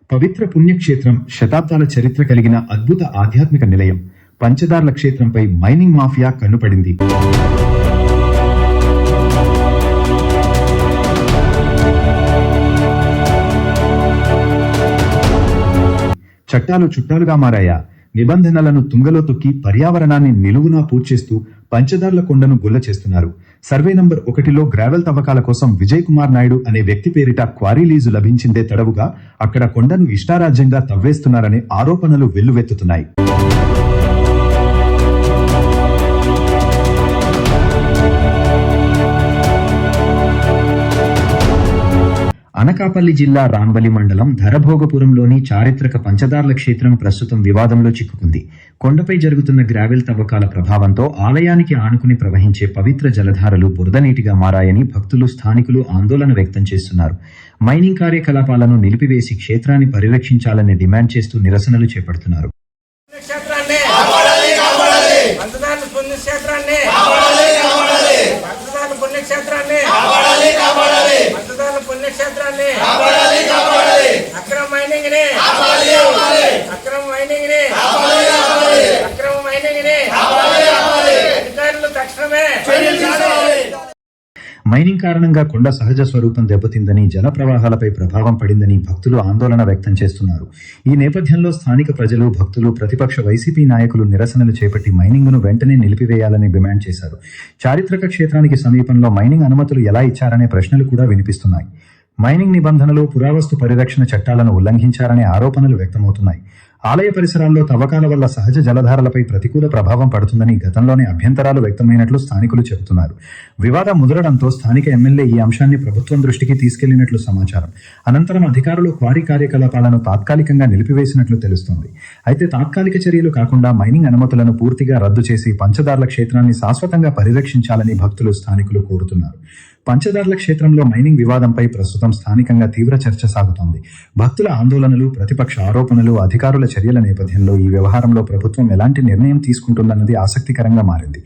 పవిత్ర పుణ్యక్షేత్రం, శతాబ్దాల చరిత్ర కలిగిన అద్భుత ఆధ్యాత్మిక నిలయం. పంచదార్ల క్షేత్రంపై మైనింగ్ మాఫియా కన్నుపడింది. చట్టాలు చుట్టాలుగా మారాయా? నిబంధనలను తుంగలో తొక్కి పర్యావరణాన్ని నిలువునా పూడ్చేస్తూ పంచదార్ల కొండను గుల్ల చేస్తున్నారు. సర్వే నంబర్ 1లో గ్రావెల్ తవ్వకాల కోసం విజయ్ కుమార్ నాయుడు అనే వ్యక్తి పేరిట క్వారీ లీజు లభించిందే తడవుగా అక్కడ కొండను ఇష్టారాజ్యంగా తవ్వేస్తున్నారనే ఆరోపణలు వెల్లువెత్తుతున్నాయి. అనకాపల్లి జిల్లా రాంబలి మండలం ధరభోగపురంలోని చారిత్రక పంచదార్ల క్షేత్రం ప్రస్తుతం వివాదంలో చిక్కుకుంది. కొండపై జరుగుతున్న గ్రావెల్ తవ్వకాల ప్రభావంతో ఆలయానికి ఆనుకుని ప్రవహించే పవిత్ర జలధారలు బురదనీటిగా మారాయని భక్తులు, స్థానికులు ఆందోళన వ్యక్తం చేస్తున్నారు. మైనింగ్ కార్యకలాపాలను నిలిపివేసి క్షేత్రాన్ని పరిరక్షించాలని డిమాండ్ చేస్తూ నిరసనలు చేపడుతున్నారు. మైనింగ్ కారణంగా కొండ సహజ స్వరూపం దెబ్బతిందని, జల ప్రవాహాలపై ప్రభావం పడిందని భక్తులు ఆందోళన వ్యక్తం చేస్తున్నారు. ఈ నేపథ్యంలో స్థానిక ప్రజలు, భక్తులు, ప్రతిపక్ష వైసీపీ నాయకులు నిరసనలు చేపట్టి మైనింగ్ను వెంటనే నిలిపివేయాలని డిమాండ్ చేశారు. చారిత్రక క్షేత్రానికి సమీపంలో మైనింగ్ అనుమతులు ఎలా ఇచ్చారనే ప్రశ్నలు కూడా వినిపిస్తున్నాయి. మైనింగ్ నిబంధనలు, పురావస్తు పరిరక్షణ చట్టాలను ఉల్లంఘించారనే ఆరోపణలు వ్యక్తమవుతున్నాయి. ఆలయ పరిసరాల్లో తవ్వకాల వల్ల సహజ జలధారలపై ప్రతికూల ప్రభావం పడుతుందని గతంలోనే అభ్యంతరాలు వ్యక్తమైనట్లు స్థానికులు చెబుతున్నారు. వివాదం ముదరడంతో స్థానిక ఎమ్మెల్యే ఈ అంశాన్ని ప్రభుత్వం దృష్టికి తీసుకెళ్లినట్లు సమాచారం. అనంతరం అధికారులు క్వారీ కార్యకలాపాలను తాత్కాలికంగా నిలిపివేసినట్లు తెలుస్తోంది. అయితే తాత్కాలిక చర్యలు కాకుండా మైనింగ్ అనుమతులను పూర్తిగా రద్దు చేసి పంచదార్ల క్షేత్రాన్ని శాశ్వతంగా పరిరక్షించాలని భక్తులు, స్థానికులు కోరుతున్నారు. పంచదార్ల క్షేత్రంలో మైనింగ్ వివాదంపై ప్రస్తుతం స్థానికంగా తీవ్ర చర్చ సాగుతోంది. భక్తుల ఆందోళనలు, ప్రతిపక్ష ఆరోపణలు, అధికారుల చర్యల నేపథ్యంలో ఈ వ్యవహారంలో ప్రభుత్వం ఎలాంటి నిర్ణయం తీసుకుంటుందన్నది ఆసక్తికరంగా మారింది.